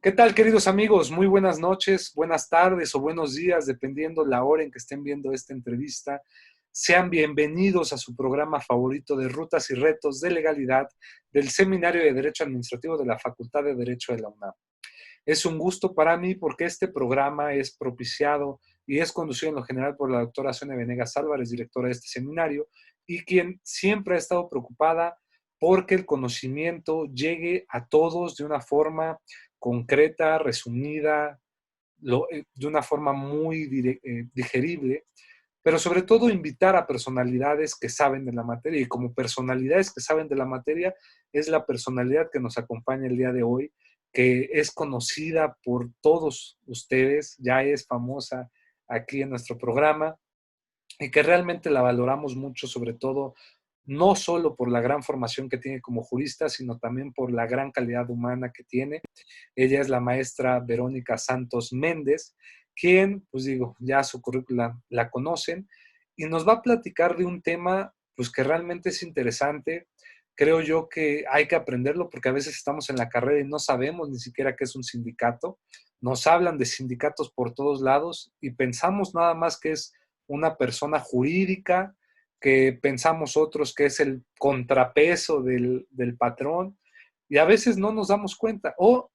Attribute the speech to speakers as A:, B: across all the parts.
A: ¿Qué tal, queridos amigos? Muy buenas noches, buenas tardes o buenos días, dependiendo la hora en que estén viendo esta entrevista. Sean bienvenidos a su programa favorito de Rutas y Retos de Legalidad del Seminario de Derecho Administrativo de la Facultad de Derecho de la UNAM. Es un gusto para mí porque este programa es propiciado y es conducido en lo general por la doctora Sonia Venegas Álvarez, directora de este seminario, y quien siempre ha estado preocupada porque el conocimiento llegue a todos de una forma concreta, resumida, de una forma muy digerible, pero sobre todo invitar a personalidades que saben de la materia. Y como personalidades que saben de la materia, es la personalidad que nos acompaña el día de hoy, que es conocida por todos ustedes, ya es famosa aquí en nuestro programa y que realmente la valoramos mucho, sobre todo no solo por la gran formación que tiene como jurista, sino también por la gran calidad humana que tiene. Ella es la maestra Verónica Santos Méndez, quien, pues digo, ya su currícula la conocen, y nos va a platicar de un tema, pues que realmente es interesante. Creo yo que hay que aprenderlo porque a veces estamos en la carrera y no sabemos ni siquiera qué es un sindicato. Nos hablan de sindicatos por todos lados y pensamos nada más que es una persona jurídica, que pensamos otros que es el contrapeso del patrón, y a veces no nos damos cuenta, o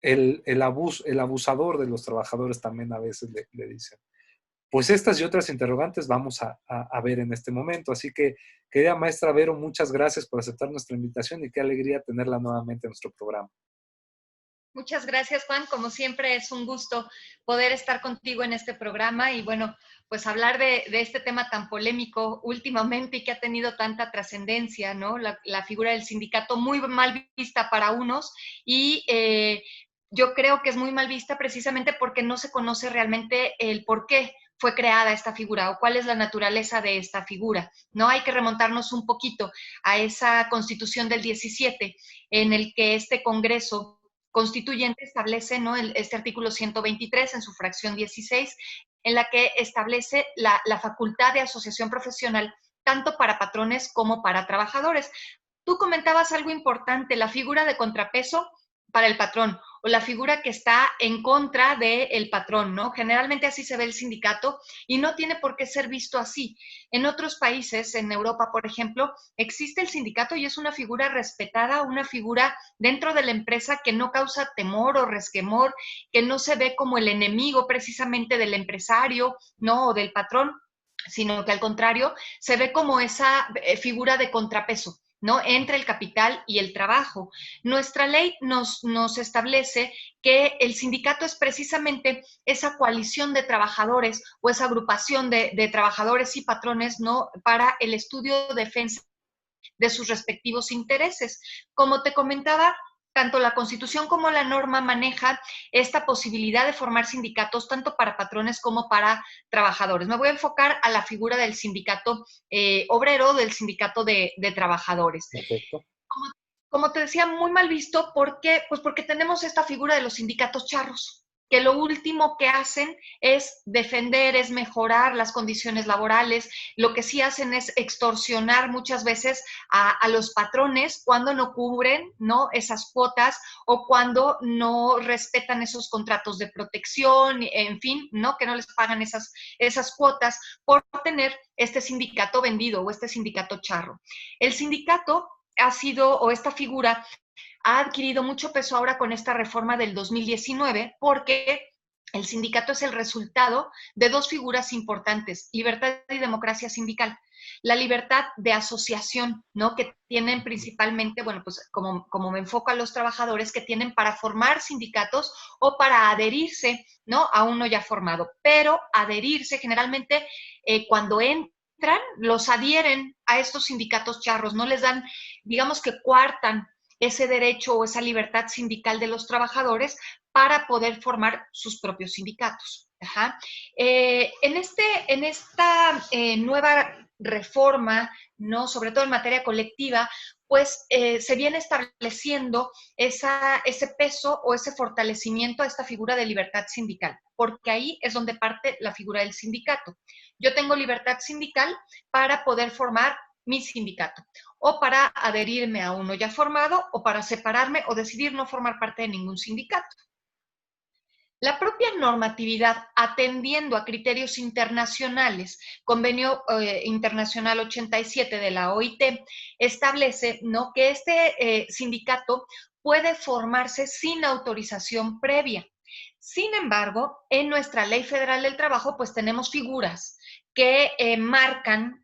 A: el abusador de los trabajadores también a veces le dicen. Pues estas y otras interrogantes vamos a ver en este momento. Así que, querida maestra Vero, muchas gracias por aceptar nuestra invitación y qué alegría tenerla nuevamente en nuestro programa.
B: Muchas gracias, Juan. Como siempre, es un gusto poder estar contigo en este programa y, bueno, pues hablar de este tema tan polémico últimamente y que ha tenido tanta trascendencia, ¿no? La figura del sindicato muy mal vista para unos y yo creo que es muy mal vista precisamente porque no se conoce realmente el por qué fue creada esta figura o cuál es la naturaleza de esta figura. No hay que remontarnos un poquito a esa constitución del 17 en el que este Congreso constituyente establece, ¿no?, este artículo 123 en su fracción 16, en la que establece la facultad de asociación profesional tanto para patrones como para trabajadores. Tú comentabas algo importante, la figura de contrapeso para el patrón o la figura que está en contra del patrón, ¿no? Generalmente así se ve el sindicato y no tiene por qué ser visto así. En otros países, en Europa, por ejemplo, existe el sindicato y es una figura respetada, una figura dentro de la empresa que no causa temor o resquemor, que no se ve como el enemigo precisamente del empresario, ¿no? O del patrón, sino que al contrario, se ve como esa figura de contrapeso, ¿no? Entre el capital y el trabajo. Nuestra ley nos establece que el sindicato es precisamente esa coalición de trabajadores o esa agrupación de trabajadores y patrones, ¿no?, para el estudio, defensa de sus respectivos intereses. Como te comentaba, tanto la Constitución como la norma maneja esta posibilidad de formar sindicatos tanto para patrones como para trabajadores. Me voy a enfocar a la figura del sindicato obrero, del sindicato de trabajadores.
A: Perfecto.
B: Como, como te decía, muy mal visto, ¿por qué? Pues porque tenemos esta figura de los sindicatos charros, que lo último que hacen es defender, es mejorar las condiciones laborales. Lo que sí hacen es extorsionar muchas veces a los patrones cuando no cubren, ¿no?, esas cuotas o cuando no respetan esos contratos de protección, en fin, ¿no?, que no les pagan esas cuotas por tener este sindicato vendido o este sindicato charro. El sindicato ha sido, o esta figura ha adquirido mucho peso ahora con esta reforma del 2019, porque el sindicato es el resultado de dos figuras importantes: libertad y democracia sindical. La libertad de asociación, ¿no?, que tienen principalmente, bueno, pues como me enfoco a los trabajadores, que tienen para formar sindicatos o para adherirse, ¿no?, a uno ya formado. Pero adherirse generalmente cuando entran, los adhieren a estos sindicatos charros, no les dan, digamos que cuartan ese derecho o esa libertad sindical de los trabajadores para poder formar sus propios sindicatos. Ajá. En esta nueva reforma, ¿no?, sobre todo en materia colectiva, pues se viene estableciendo ese peso o ese fortalecimiento a esta figura de libertad sindical, porque ahí es donde parte la figura del sindicato. Yo tengo libertad sindical para poder formar mi sindicato, o para adherirme a uno ya formado, o para separarme o decidir no formar parte de ningún sindicato. La propia normatividad, atendiendo a criterios internacionales, Convenio Internacional 87 de la OIT, establece, ¿no?, que este sindicato puede formarse sin autorización previa. Sin embargo, en nuestra Ley Federal del Trabajo, pues tenemos figuras que marcan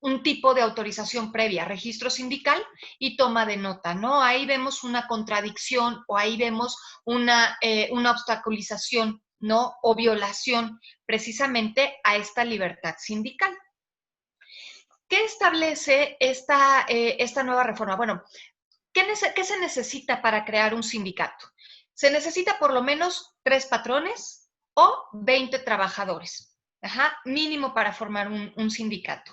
B: un tipo de autorización previa, registro sindical y toma de nota, ¿no? Ahí vemos una contradicción o ahí vemos una obstaculización, ¿no? O violación precisamente a esta libertad sindical. ¿Qué establece esta nueva reforma? Bueno, ¿qué se necesita para crear un sindicato? Se necesita por lo menos 3 patrones o 20 trabajadores, ajá, mínimo para formar un sindicato.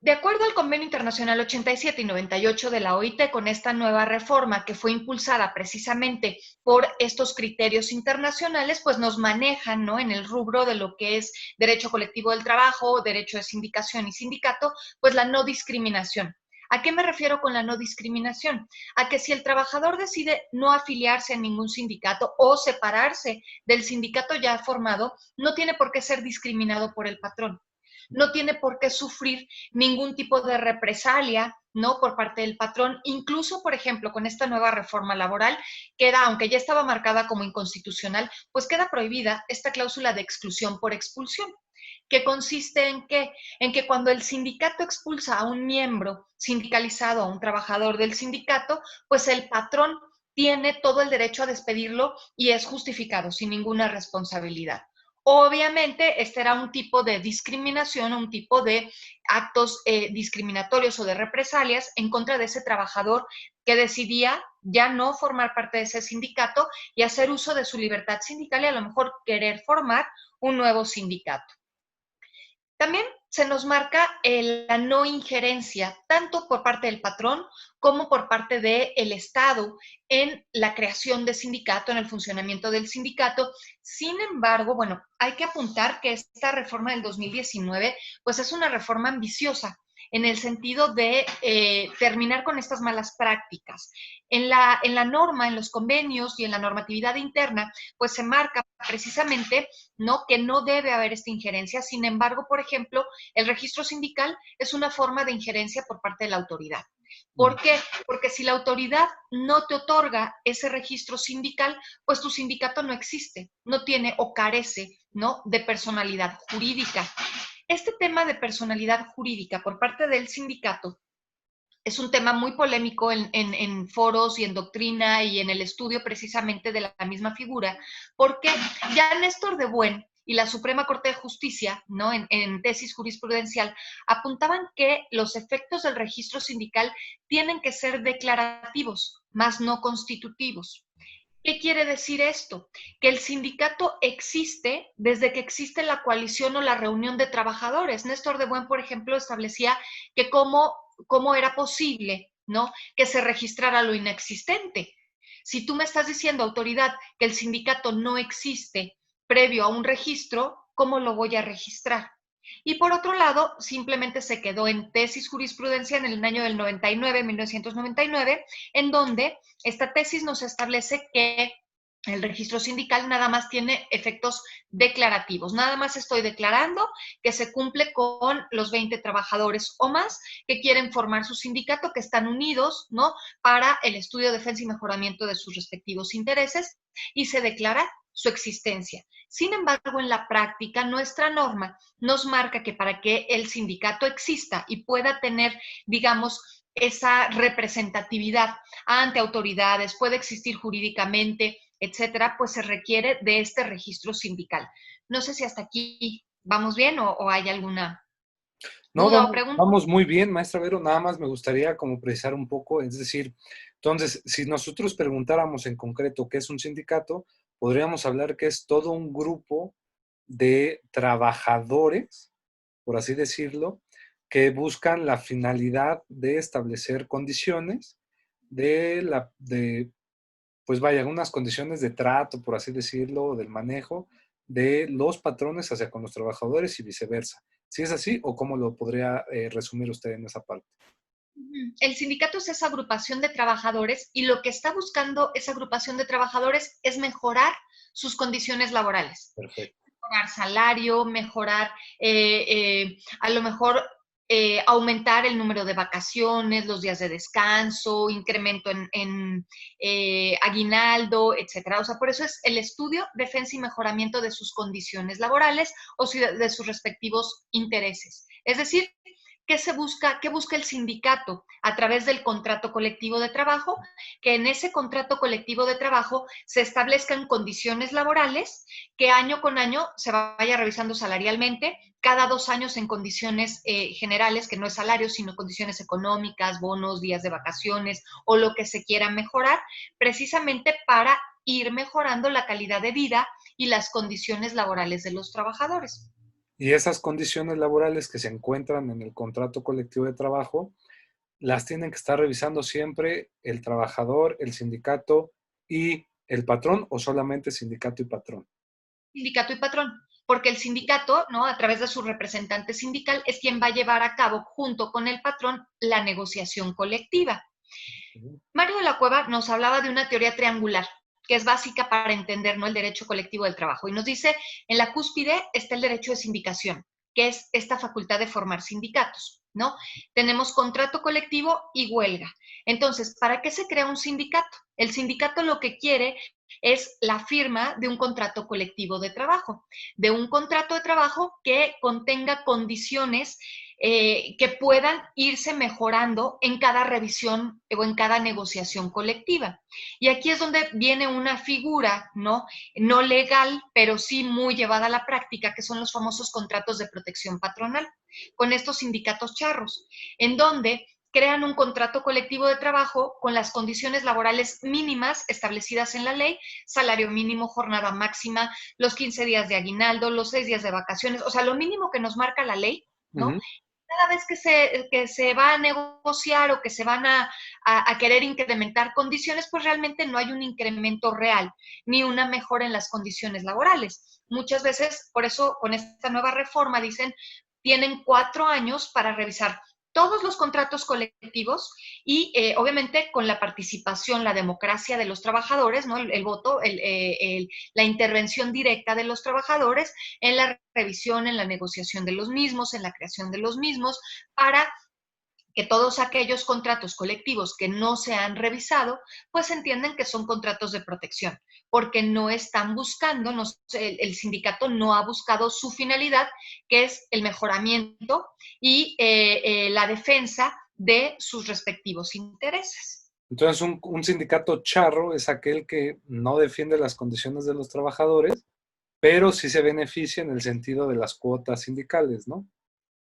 B: De acuerdo al Convenio Internacional 87 y 98 de la OIT, con esta nueva reforma que fue impulsada precisamente por estos criterios internacionales, pues nos manejan, ¿no?, en el rubro de lo que es derecho colectivo del trabajo, derecho de sindicación y sindicato, pues la no discriminación. ¿A qué me refiero con la no discriminación? A que si el trabajador decide no afiliarse a ningún sindicato o separarse del sindicato ya formado, no tiene por qué ser discriminado por el patrón. No tiene por qué sufrir ningún tipo de represalia, ¿no?, por parte del patrón. Incluso, por ejemplo, con esta nueva reforma laboral, queda, aunque ya estaba marcada como inconstitucional, pues queda prohibida esta cláusula de exclusión por expulsión, que consiste en qué? En que cuando el sindicato expulsa a un miembro sindicalizado, a un trabajador del sindicato, pues el patrón tiene todo el derecho a despedirlo y es justificado sin ninguna responsabilidad. Obviamente, este era un tipo de discriminación, un tipo de actos discriminatorios o de represalias en contra de ese trabajador que decidía ya no formar parte de ese sindicato y hacer uso de su libertad sindical y a lo mejor querer formar un nuevo sindicato. También se nos marca la no injerencia, tanto por parte del patrón como por parte del Estado en la creación de sindicato, en el funcionamiento del sindicato. Sin embargo, bueno, hay que apuntar que esta reforma del 2019, pues es una reforma ambiciosa en el sentido de terminar con estas malas prácticas. En la norma, en los convenios y en la normatividad interna, pues se marca precisamente, ¿no?, que no debe haber esta injerencia. Sin embargo, por ejemplo, el registro sindical es una forma de injerencia por parte de la autoridad. ¿Por qué? Porque si la autoridad no te otorga ese registro sindical, pues tu sindicato no existe, no tiene o carece, ¿no?, de personalidad jurídica. Este tema de personalidad jurídica por parte del sindicato es un tema muy polémico en foros y en doctrina y en el estudio precisamente de la misma figura, porque ya Néstor de Buen y la Suprema Corte de Justicia, ¿no?, en tesis jurisprudencial, apuntaban que los efectos del registro sindical tienen que ser declarativos, más no constitutivos. ¿Qué quiere decir esto? Que el sindicato existe desde que existe la coalición o la reunión de trabajadores. Néstor de Buen, por ejemplo, establecía que cómo era posible, ¿no?, que se registrara lo inexistente. Si tú me estás diciendo, autoridad, que el sindicato no existe previo a un registro, ¿cómo lo voy a registrar? Y por otro lado, simplemente se quedó en tesis jurisprudencia en el año del 99, 1999, en donde esta tesis nos establece que el registro sindical nada más tiene efectos declarativos. Nada más estoy declarando que se cumple con los 20 trabajadores o más que quieren formar su sindicato, que están unidos, ¿no?, para el estudio, defensa y mejoramiento de sus respectivos intereses, y se declara su existencia. Sin embargo, en la práctica, nuestra norma nos marca que para que el sindicato exista y pueda tener, digamos, esa representatividad ante autoridades, puede existir jurídicamente, etcétera, pues se requiere de este registro sindical. No sé si hasta aquí vamos bien o hay alguna
A: No,
B: duda o
A: vamos,
B: pregunta.
A: vamos muy bien, maestra Vero. Nada más me gustaría como precisar un poco, es decir, entonces, si nosotros preguntáramos en concreto qué es un sindicato, podríamos hablar que es todo un grupo de trabajadores, por así decirlo, que buscan la finalidad de establecer condiciones de, pues vaya, unas condiciones de trato, por así decirlo, del manejo de los patrones hacia con los trabajadores y viceversa. ¿Si es así o cómo lo podría resumir usted en esa parte?
B: El sindicato es esa agrupación de trabajadores y lo que está buscando esa agrupación de trabajadores es mejorar sus condiciones laborales,
A: Perfecto.
B: mejorar salario, mejorar, a lo mejor aumentar el número de vacaciones, los días de descanso, incremento en aguinaldo, etcétera. O sea, por eso es el estudio, defensa y mejoramiento de sus condiciones laborales o de sus respectivos intereses. Es decir, ¿qué se busca? ¿Qué busca el sindicato a través del contrato colectivo de trabajo? Que en ese contrato colectivo de trabajo se establezcan condiciones laborales que año con año se vaya revisando salarialmente, cada 2 años en condiciones generales, que no es salario, sino condiciones económicas, bonos, días de vacaciones o lo que se quiera mejorar, precisamente para ir mejorando la calidad de vida y las condiciones laborales de los trabajadores.
A: Y esas condiciones laborales que se encuentran en el contrato colectivo de trabajo, las tienen que estar revisando siempre el trabajador, el sindicato y el patrón, o solamente sindicato y patrón.
B: Sindicato y patrón, porque el sindicato, ¿no? A través de su representante sindical, es quien va a llevar a cabo, junto con el patrón, la negociación colectiva. Mario de la Cueva nos hablaba de una teoría triangular, que es básica para entender, ¿no?, el derecho colectivo del trabajo. Y nos dice, en la cúspide está el derecho de sindicación, que es esta facultad de formar sindicatos, ¿no? Tenemos contrato colectivo y huelga. Entonces, ¿para qué se crea un sindicato? El sindicato lo que quiere es la firma de un contrato colectivo de trabajo, de un contrato de trabajo que contenga condiciones que puedan irse mejorando en cada revisión o en cada negociación colectiva. Y aquí es donde viene una figura, ¿no? No legal, pero sí muy llevada a la práctica, que son los famosos contratos de protección patronal, con estos sindicatos charros, en donde crean un contrato colectivo de trabajo con las condiciones laborales mínimas establecidas en la ley, salario mínimo, jornada máxima, los 15 días de aguinaldo, los 6 días de vacaciones, o sea, lo mínimo que nos marca la ley, ¿no?
A: Ujú.
B: Cada vez que se va a negociar o que se van a querer incrementar condiciones, pues realmente no hay un incremento real ni una mejora en las condiciones laborales. Muchas veces, por eso con esta nueva reforma dicen, tienen 4 años para revisar todos los contratos colectivos y obviamente con la participación, la democracia de los trabajadores, ¿no? El voto, la intervención directa de los trabajadores en la revisión, en la negociación de los mismos, en la creación de los mismos, para que todos aquellos contratos colectivos que no se han revisado, pues entienden que son contratos de protección, porque no están buscando, no, el sindicato no ha buscado su finalidad, que es el mejoramiento y la defensa de sus respectivos intereses.
A: Entonces, un sindicato charro es aquel que no defiende las condiciones de los trabajadores, pero sí se beneficia en el sentido de las cuotas sindicales, ¿no?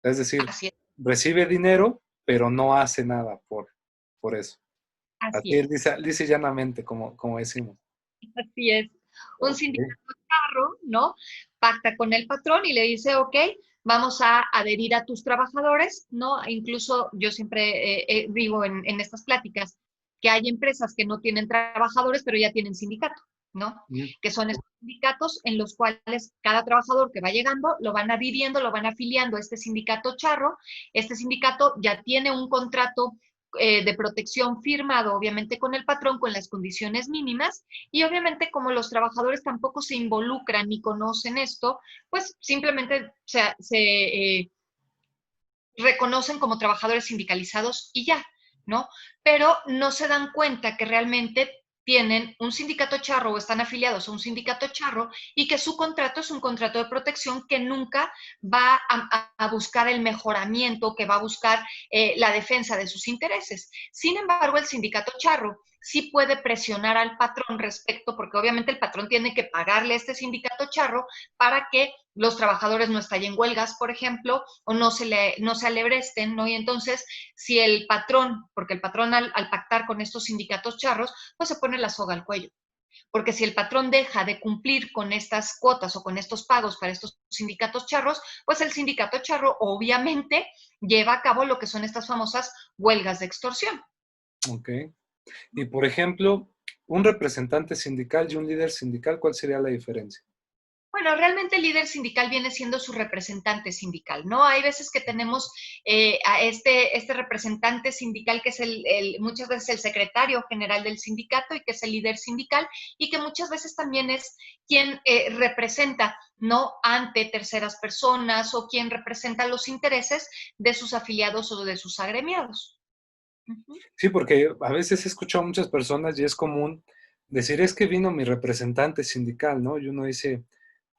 A: Es decir,
B: Así es,
A: recibe dinero, pero no hace nada por eso.
B: así
A: Así es,
B: es.
A: dice llanamente, como decimos.
B: Así es. Un
A: Ok.
B: sindicato charro, ¿no? Pacta con el patrón y le dice, ok, vamos a adherir a tus trabajadores, ¿no? Incluso yo siempre digo en estas pláticas que hay empresas que no tienen trabajadores, pero ya tienen sindicato, ¿no?
A: Mm.
B: Que son estos sindicatos en los cuales cada trabajador que va llegando lo van adhiriendo, lo van afiliando a este sindicato charro. Este sindicato ya tiene un contrato de protección firmado, obviamente, con el patrón, con las condiciones mínimas, y obviamente como los trabajadores tampoco se involucran ni conocen esto, pues simplemente reconocen como trabajadores sindicalizados y ya, ¿no? Pero no se dan cuenta que realmente tienen un sindicato charro o están afiliados a un sindicato charro y que su contrato es un contrato de protección que nunca va a buscar el mejoramiento, que va a buscar la defensa de sus intereses. Sin embargo, el sindicato charro sí puede presionar al patrón respecto, porque obviamente el patrón tiene que pagarle a este sindicato charro para que los trabajadores no estallen huelgas, por ejemplo, o no se alebresten, ¿no? Y entonces, si el patrón, porque el patrón al pactar con estos sindicatos charros, pues se pone la soga al cuello. Porque si el patrón deja de cumplir con estas cuotas o con estos pagos para estos sindicatos charros, pues el sindicato charro obviamente lleva a cabo lo que son estas famosas huelgas de extorsión.
A: Ok. Y por ejemplo, un representante sindical y un líder sindical, ¿cuál sería la diferencia?
B: Bueno, realmente el líder sindical viene siendo su representante sindical, ¿no? Hay veces que tenemos a este representante sindical que es muchas veces el secretario general del sindicato y que es el líder sindical y que muchas veces también es quien representa, ¿no? Ante terceras personas o quien representa los intereses de sus afiliados o de sus agremiados. Uh-huh.
A: Sí, porque a veces he escuchado a muchas personas y es común decir, es que vino mi representante sindical, ¿no? Y uno dice,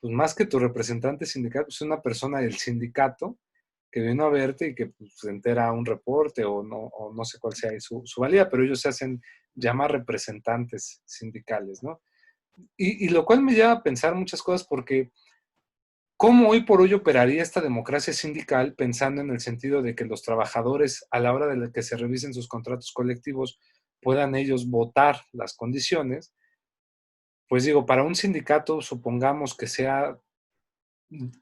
A: pues más que tu representante sindical, pues una persona del sindicato que vino a verte y que pues, se entera un reporte o no sé cuál sea su valía, pero ellos se hacen llamar representantes sindicales, ¿no? Y lo cual me lleva a pensar muchas cosas porque ¿cómo hoy por hoy operaría esta democracia sindical pensando en el sentido de que los trabajadores, a la hora de que se revisen sus contratos colectivos, puedan ellos votar las condiciones? Pues digo, para un sindicato, supongamos que sea,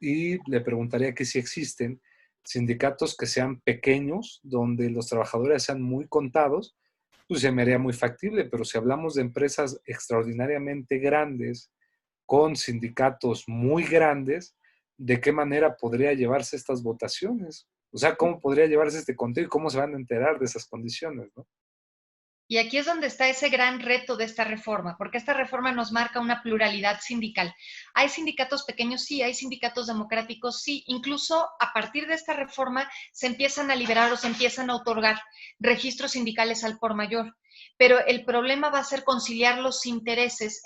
A: y le preguntaría que si existen sindicatos que sean pequeños, donde los trabajadores sean muy contados, pues se me haría muy factible, pero si hablamos de empresas extraordinariamente grandes, con sindicatos muy grandes, ¿de qué manera podría llevarse estas votaciones? O sea, ¿cómo podría llevarse este conteo y cómo se van a enterar de esas condiciones, ¿no?
B: Y aquí es donde está ese gran reto de esta reforma, porque esta reforma nos marca una pluralidad sindical. Hay sindicatos pequeños, sí, hay sindicatos democráticos, sí. Incluso a partir de esta reforma se empiezan a liberar o se empiezan a otorgar registros sindicales al por mayor. Pero el problema va a ser conciliar los intereses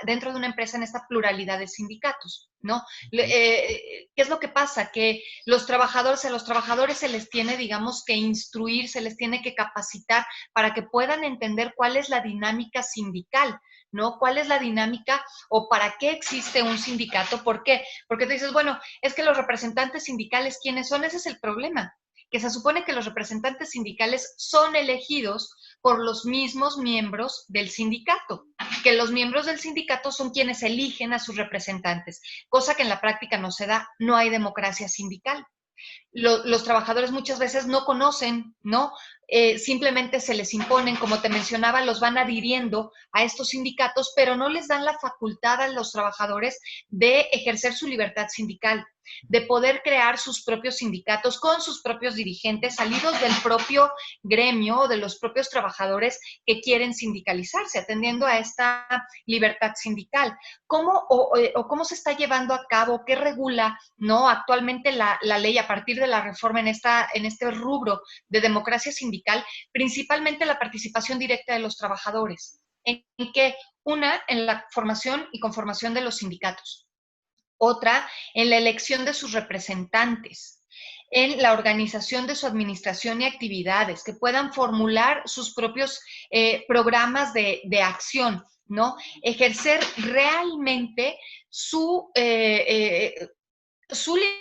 B: dentro de una empresa en esta pluralidad de sindicatos, ¿no? ¿Qué es lo que pasa? Que a los trabajadores se les tiene, digamos, que instruir, se les tiene que capacitar para que puedan entender cuál es la dinámica sindical, ¿no? ¿Cuál es la dinámica o para qué existe un sindicato? ¿Por qué? Porque tú dices, bueno, es que los representantes sindicales, ¿quiénes son? Ese es el problema, que se supone que los representantes sindicales son elegidos por los mismos miembros del sindicato, que los miembros del sindicato son quienes eligen a sus representantes, cosa que en la práctica no se da, no hay democracia sindical. Los trabajadores muchas veces no conocen, ¿no? Simplemente se les imponen, como te mencionaba, los van adhiriendo a estos sindicatos, pero no les dan la facultad a los trabajadores de ejercer su libertad sindical, de poder crear sus propios sindicatos con sus propios dirigentes, salidos del propio gremio o de los propios trabajadores que quieren sindicalizarse, atendiendo a esta libertad sindical. ¿Cómo cómo se está llevando a cabo? ¿Qué regula, no, actualmente la ley a partir de la reforma en este rubro de democracia sindical? Principalmente la participación directa de los trabajadores. ¿En qué? Una, en la formación y conformación de los sindicatos. Otra, en la elección de sus representantes, en la organización de su administración y actividades, que puedan formular sus propios programas de acción, ¿no? Ejercer realmente su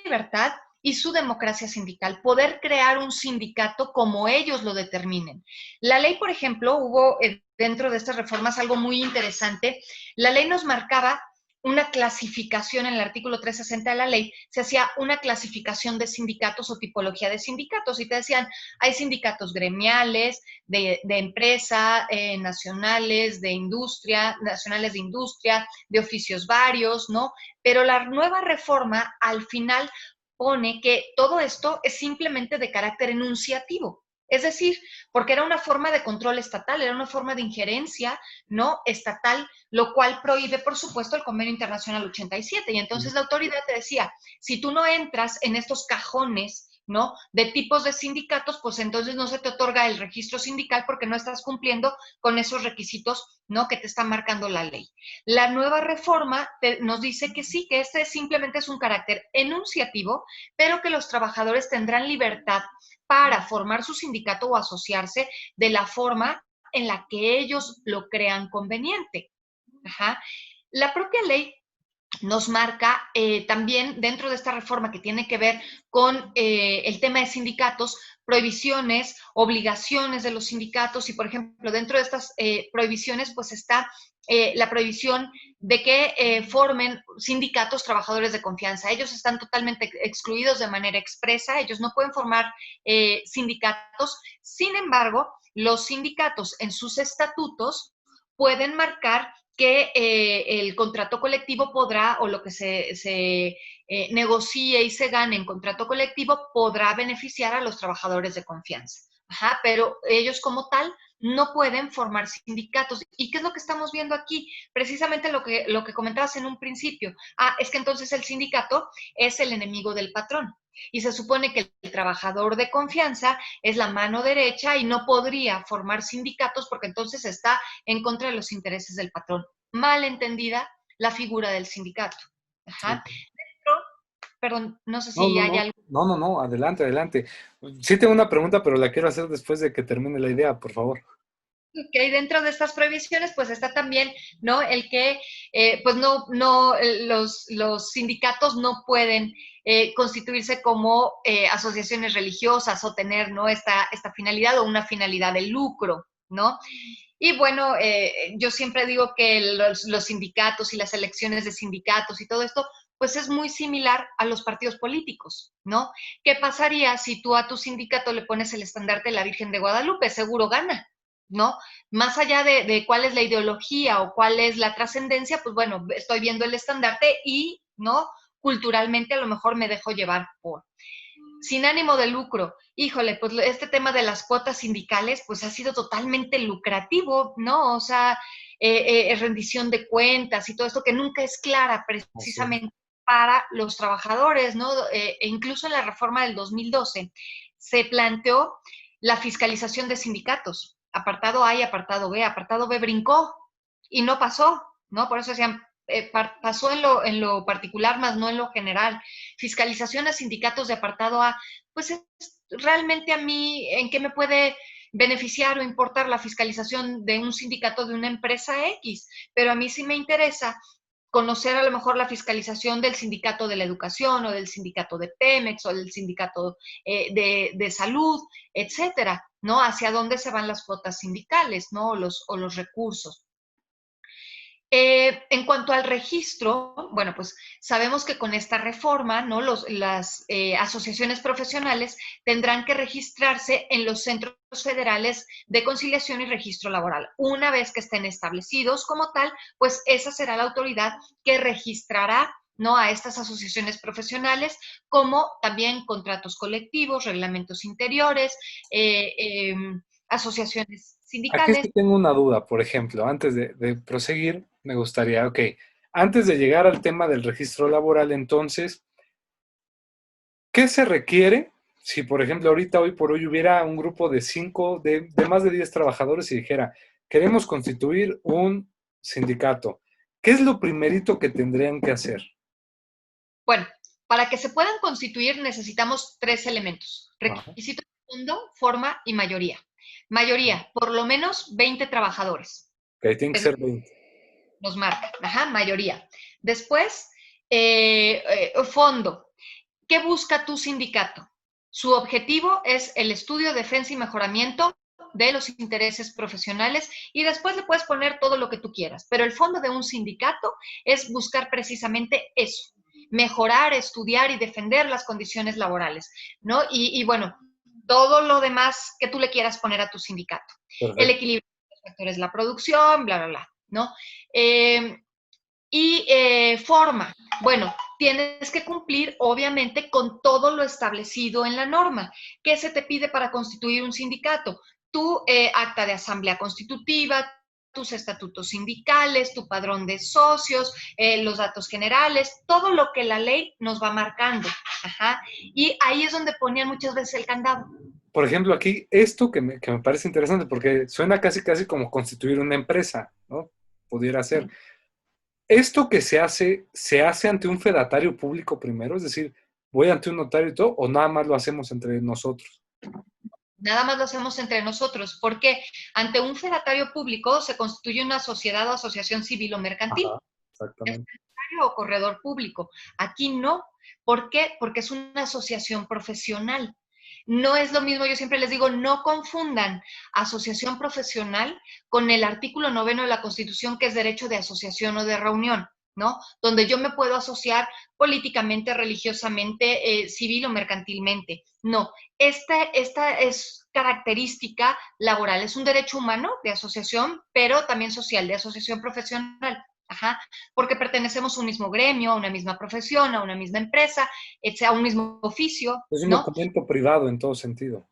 B: libertad y su democracia sindical, poder crear un sindicato como ellos lo determinen. La ley, por ejemplo, hubo dentro de estas reformas algo muy interesante. La ley nos marcaba una clasificación en el artículo 360 de la ley, se hacía una clasificación de sindicatos o tipología de sindicatos y te decían, hay sindicatos gremiales, de empresa, nacionales de industria, de oficios varios, ¿no? Pero la nueva reforma al final pone que todo esto es simplemente de carácter enunciativo. Es decir, porque era una forma de control estatal, era una forma de injerencia no estatal, lo cual prohíbe, por supuesto, el Convenio Internacional 87. Y entonces la autoridad te decía, si tú no entras en estos cajones, ¿no? De tipos de sindicatos, pues entonces no se te otorga el registro sindical porque no estás cumpliendo con esos requisitos, ¿no? Que te está marcando la ley. La nueva reforma nos dice que sí, que este simplemente es un carácter enunciativo, pero que los trabajadores tendrán libertad para formar su sindicato o asociarse de la forma en la que ellos lo crean conveniente. Ajá. La propia ley nos marca también dentro de esta reforma que tiene que ver con el tema de sindicatos, prohibiciones, obligaciones de los sindicatos y, por ejemplo, dentro de estas prohibiciones, pues está la prohibición de que formen sindicatos trabajadores de confianza. Ellos están totalmente excluidos de manera expresa, ellos no pueden formar sindicatos. Sin embargo, los sindicatos en sus estatutos pueden marcar que el contrato colectivo podrá, o lo que se negocie y se gane en contrato colectivo, podrá beneficiar a los trabajadores de confianza. Ajá, pero ellos como tal no pueden formar sindicatos. ¿Y qué es lo que estamos viendo aquí? Precisamente lo que comentabas en un principio. Ah, es que entonces el sindicato es el enemigo del patrón. Y se supone que el trabajador de confianza es la mano derecha y no podría formar sindicatos porque entonces está en contra de los intereses del patrón. Mal entendida la figura del sindicato. Ajá.
A: Sí.
B: Pero, perdón, no sé
A: No,
B: si
A: no,
B: hay
A: no,
B: algo.
A: no, no, no, adelante, adelante. Sí tengo una pregunta, pero la quiero hacer después de que termine la idea, por favor.
B: Que hay dentro de estas prohibiciones, pues está también, ¿no? El que, pues los sindicatos no pueden constituirse como asociaciones religiosas o tener, ¿no? Esta finalidad o una finalidad de lucro, ¿no? Y bueno, yo siempre digo que los sindicatos y las elecciones de sindicatos y todo esto, pues es muy similar a los partidos políticos, ¿no? ¿Qué pasaría si tú a tu sindicato le pones el estandarte de la Virgen de Guadalupe? Seguro gana, ¿no? Más allá de cuál es la ideología o cuál es la trascendencia, pues bueno, estoy viendo el estandarte y, ¿no? Culturalmente a lo mejor me dejo llevar por. Sin ánimo de lucro, híjole, pues este tema de las cuotas sindicales, pues ha sido totalmente lucrativo, ¿no? O sea, rendición de cuentas y todo esto que nunca es clara
A: Así es.
B: precisamente para los trabajadores, ¿no? E incluso en la reforma del 2012 se planteó la fiscalización de sindicatos, apartado A y apartado B brincó y no pasó, ¿no? Por eso decían, pasó en lo particular, más no en lo general. Fiscalización a sindicatos de apartado A, pues es realmente a mí, ¿en qué me puede beneficiar o importar la fiscalización de un sindicato de una empresa X? Pero a mí sí me interesa conocer a lo mejor la fiscalización del sindicato de la educación o del sindicato de Pemex o del sindicato de salud, etcétera, ¿no? Hacia dónde se van las cuotas sindicales, ¿no? O los recursos. En cuanto al registro, bueno, pues sabemos que con esta reforma, ¿no? Las asociaciones profesionales tendrán que registrarse en los centros federales de conciliación y registro laboral. Una vez que estén establecidos como tal, pues esa será la autoridad que registrará, ¿no? A estas asociaciones profesionales, como también contratos colectivos, reglamentos interiores, asociaciones
A: Aquí
B: sindicales.
A: sí tengo una duda, por ejemplo, antes de proseguir, me gustaría, ok, antes de llegar al tema del registro laboral, entonces, ¿qué se requiere si, por ejemplo, ahorita, hoy por hoy, hubiera un grupo de de más de 10 trabajadores y dijera, queremos constituir un sindicato? ¿Qué es lo primerito que tendrían que hacer?
B: Bueno, para que se puedan constituir necesitamos tres elementos:
A: Ajá.
B: requisito de fondo, forma y mayoría. Mayoría, por lo menos 20 trabajadores.
A: Que tienen que
B: Es lo
A: ser
B: que
A: 20.
B: nos marca. Ajá, mayoría. Después, fondo. ¿Qué busca tu sindicato? Su objetivo es el estudio, defensa y mejoramiento de los intereses profesionales, y después le puedes poner todo lo que tú quieras, pero el fondo de un sindicato es buscar precisamente eso: mejorar, estudiar y defender las condiciones laborales, ¿no? Y bueno, todo lo demás que tú le quieras poner a tu sindicato. El
A: Perfecto.
B: equilibrio de los factores de la producción, bla, bla, bla, ¿no? Forma. Bueno, tienes que cumplir, obviamente, con todo lo establecido en la norma. ¿Qué se te pide para constituir un sindicato? Tu acta de asamblea constitutiva, tus estatutos sindicales, tu padrón de socios, los datos generales, todo lo que la ley nos va marcando. Ajá. Y ahí es donde ponían muchas veces el candado.
A: Por ejemplo, aquí, esto que me parece interesante, porque suena casi, casi como constituir una empresa, ¿no? Pudiera ser. ¿Esto que se hace ante un fedatario público primero? Es decir, ¿voy ante un notario y todo? ¿O nada más lo hacemos entre nosotros?
B: Nada más lo hacemos entre nosotros, porque ante un fedatario público se constituye una sociedad o asociación civil o mercantil,
A: Ajá, exactamente.
B: o corredor público. Aquí no. ¿Por qué? Porque es una asociación profesional. No es lo mismo, yo siempre les digo, no confundan asociación profesional con el artículo 9 de la Constitución, que es derecho de asociación o de reunión. ¿no? Donde yo me puedo asociar políticamente, religiosamente, civil o mercantilmente. No, esta es característica laboral, es un derecho humano de asociación, pero también social, de asociación profesional. Ajá, porque pertenecemos a un mismo gremio, a una misma profesión, a una misma empresa, a un mismo oficio,
A: Es un
B: ¿no?
A: documento privado en todo sentido.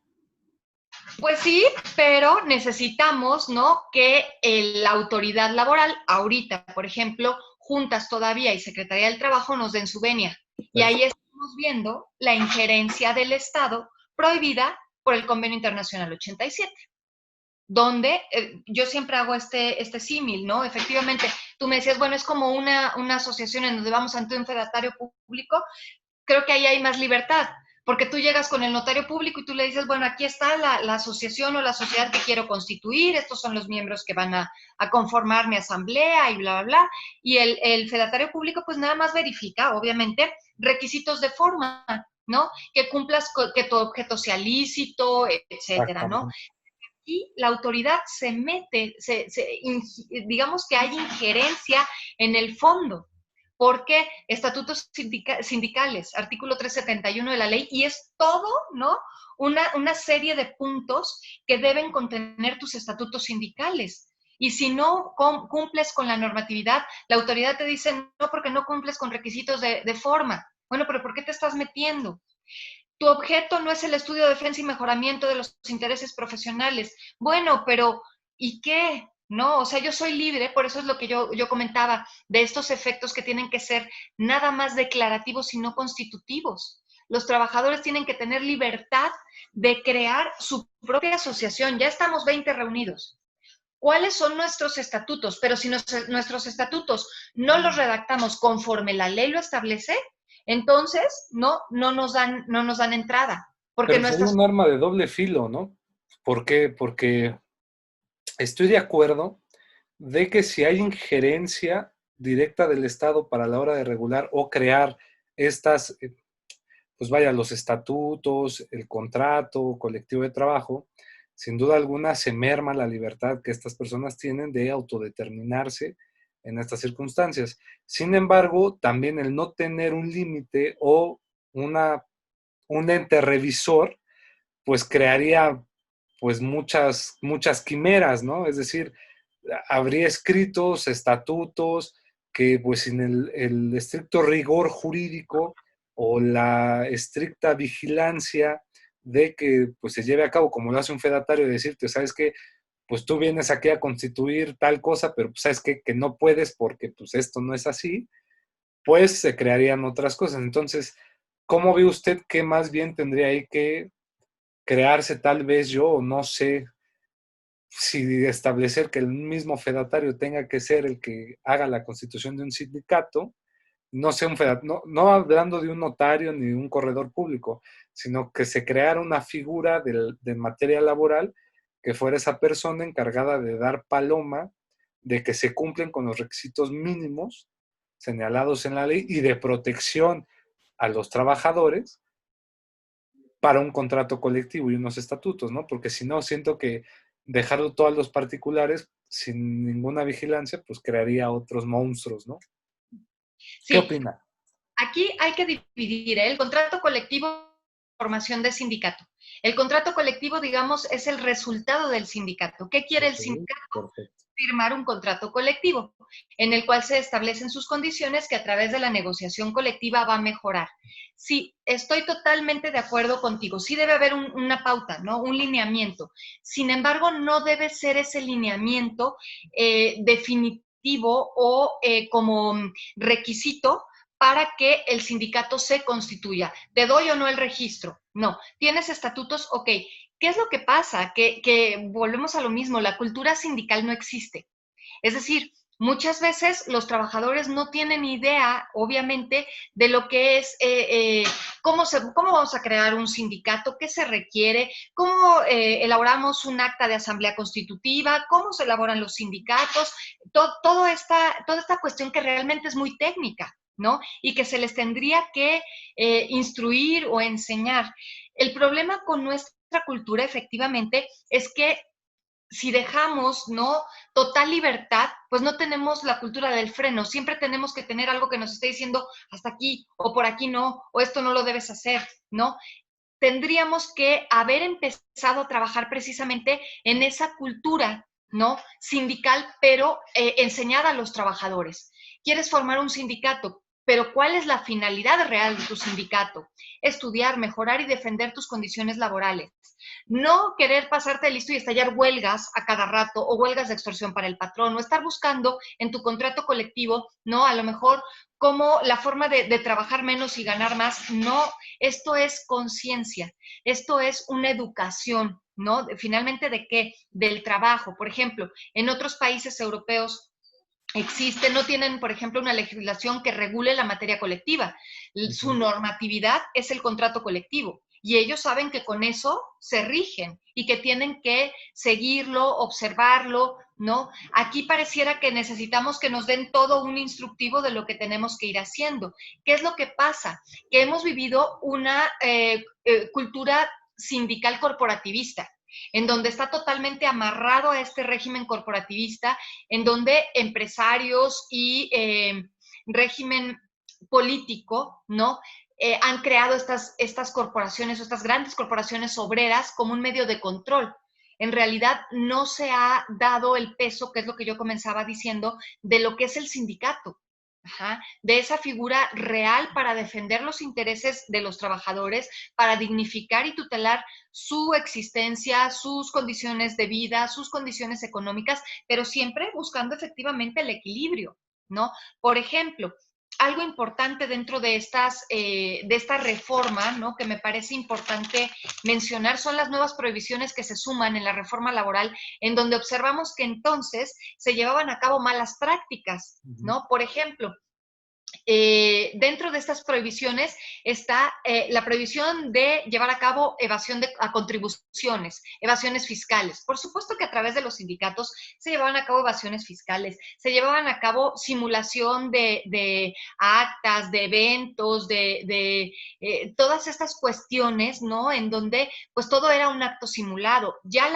B: Pues sí, pero necesitamos, ¿no? Que la autoridad laboral, ahorita, por ejemplo, juntas todavía y Secretaría del Trabajo nos den su venia. Y ahí
A: Perfecto.
B: estamos viendo la injerencia del Estado prohibida por el Convenio Internacional 87, donde yo siempre hago este símil, ¿no? Efectivamente, tú me decías, bueno, es como una asociación en donde vamos ante un fedatario público, creo que ahí hay más libertad, porque tú llegas con el notario público y tú le dices, bueno, aquí está la asociación o la sociedad que quiero constituir, estos son los miembros que van a conformar mi asamblea y bla, bla, bla, y el fedatario público pues nada más verifica, obviamente, requisitos de forma, ¿no? Que cumplas, que tu objeto sea lícito, etcétera, ¿no?
A: Exactamente.
B: Y la autoridad se mete, digamos que hay injerencia en el fondo. ¿Por qué? Estatutos sindicales, artículo 371 de la ley, y es todo, ¿no? Una serie de puntos que deben contener tus estatutos sindicales. Y si no cumples con la normatividad, la autoridad te dice, no, porque no cumples con requisitos de forma. Bueno, pero ¿por qué te estás metiendo? Tu objeto no es el estudio, defensa y mejoramiento de los intereses profesionales. Bueno, pero ¿y qué? No, o sea, yo soy libre, por eso es lo que yo comentaba, de estos efectos que tienen que ser nada más declarativos y no constitutivos. Los trabajadores tienen que tener libertad de crear su propia asociación. Ya estamos 20 reunidos. ¿Cuáles son nuestros estatutos? Pero si nuestros estatutos no los redactamos conforme la ley lo establece, entonces no nos dan entrada, porque
A: Pero sería
B: nuestras...
A: un arma de doble filo, ¿no? ¿Por qué? Porque estoy de acuerdo de que si hay injerencia directa del Estado para la hora de regular o crear estas, pues vaya, los estatutos, el contrato colectivo de trabajo, sin duda alguna se merma la libertad que estas personas tienen de autodeterminarse en estas circunstancias. Sin embargo, también el no tener un límite o una, un ente revisor, pues crearía pues muchas quimeras, ¿no? Es decir, habría escritos, estatutos, que pues sin el estricto rigor jurídico o la estricta vigilancia de que pues se lleve a cabo como lo hace un fedatario, de decirte, ¿sabes qué? Pues tú vienes aquí a constituir tal cosa, pero pues, sabes qué? Que no puedes porque pues esto no es así, pues se crearían otras cosas. Entonces, ¿cómo ve usted que más bien tendría ahí que crearse tal vez yo, no sé, si establecer que el mismo fedatario tenga que ser el que haga la constitución de un sindicato, no sea un fedatario, no hablando de un notario ni de un corredor público, sino que se creara una figura de materia laboral que fuera esa persona encargada de dar paloma de que se cumplen con los requisitos mínimos señalados en la ley y de protección a los trabajadores para un contrato colectivo y unos estatutos, ¿no? Porque si no, siento que dejarlo todo a los particulares sin ninguna vigilancia, pues crearía otros monstruos, ¿no? ¿Qué
B: Sí,
A: opina?
B: aquí hay que dividir, ¿eh? El contrato colectivo, formación de sindicato. El contrato colectivo, digamos, es el resultado del sindicato. ¿Qué quiere el
A: Ok,
B: sindicato?
A: perfecto.
B: Firmar un contrato colectivo en el cual se establecen sus condiciones que a través de la negociación colectiva va a mejorar. Sí, estoy totalmente de acuerdo contigo. Sí debe haber una pauta, ¿no? Un lineamiento. Sin embargo, no debe ser ese lineamiento definitivo o como requisito para que el sindicato se constituya. ¿Te doy o no el registro? No. ¿Tienes estatutos? Ok. ¿Qué es lo que pasa? Que volvemos a lo mismo, la cultura sindical no existe. Es decir, muchas veces los trabajadores no tienen idea, obviamente, de lo que es, cómo vamos a crear un sindicato, qué se requiere, cómo elaboramos un acta de asamblea constitutiva, cómo se elaboran los sindicatos, toda esta cuestión que realmente es muy técnica, ¿no? Y que se les tendría que instruir o enseñar. El problema con nuestra cultura, efectivamente, es que si dejamos, ¿no?, total libertad, pues no tenemos la cultura del freno. Siempre tenemos que tener algo que nos esté diciendo hasta aquí, o por aquí no, o esto no lo debes hacer, ¿no? Tendríamos que haber empezado a trabajar precisamente en esa cultura, ¿no?, sindical, pero enseñada a los trabajadores. ¿Quieres formar un sindicato? Pero ¿cuál es la finalidad real de tu sindicato? Estudiar, mejorar y defender tus condiciones laborales. No querer pasarte listo y estallar huelgas a cada rato o huelgas de extorsión para el patrón, o estar buscando en tu contrato colectivo, ¿no?, a lo mejor como la forma de trabajar menos y ganar más. No, esto es conciencia, esto es una educación, ¿no? Finalmente, ¿de qué? Del trabajo. Por ejemplo, en otros países europeos existe, no tienen, por ejemplo, una legislación que regule la materia colectiva. Su normatividad es el contrato colectivo y ellos saben que con eso se rigen y que tienen que seguirlo, observarlo, ¿no? Aquí pareciera que necesitamos que nos den todo un instructivo de lo que tenemos que ir haciendo. ¿Qué es lo que pasa? Que hemos vivido una cultura sindical corporativista, en donde está totalmente amarrado a este régimen corporativista, en donde empresarios y régimen político, ¿no?, han creado estas corporaciones o estas grandes corporaciones obreras como un medio de control. En realidad no se ha dado el peso, que es lo que yo comenzaba diciendo, de lo que es el sindicato. Ajá, de esa figura real para defender los intereses de los trabajadores, para dignificar y tutelar su existencia, sus condiciones de vida, sus condiciones económicas, pero siempre buscando efectivamente el equilibrio, ¿no? Por ejemplo, algo importante dentro de esta reforma, ¿no?, que me parece importante mencionar, son las nuevas prohibiciones que se suman en la reforma laboral, en donde observamos que entonces se llevaban a cabo malas prácticas, ¿no? Por ejemplo, dentro de estas prohibiciones está la prohibición de llevar a cabo evasión a contribuciones, evasiones fiscales. Por supuesto que a través de los sindicatos se llevaban a cabo evasiones fiscales, se llevaban a cabo simulación de actas, de eventos, de todas estas cuestiones, ¿no?, en donde pues todo era un acto simulado. Ya con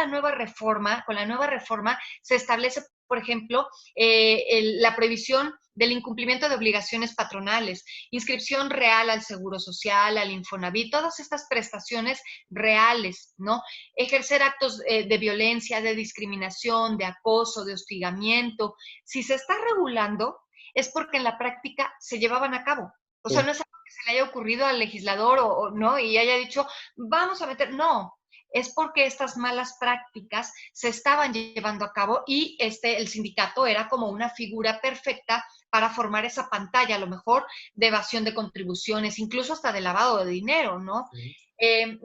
B: la nueva reforma se establece, por ejemplo, la prohibición del incumplimiento de obligaciones patronales, inscripción real al Seguro Social, al Infonavit, todas estas prestaciones reales, ¿no? Ejercer actos de violencia, de discriminación, de acoso, de hostigamiento. Si se está regulando, es porque en la práctica se llevaban a cabo. O sea, no es algo que se le haya ocurrido al legislador o no, y haya dicho, vamos a meter, no, es porque estas malas prácticas se estaban llevando a cabo y el sindicato era como una figura perfecta para formar esa pantalla, a lo mejor de evasión de contribuciones, incluso hasta de lavado de dinero, ¿no?
A: Sí.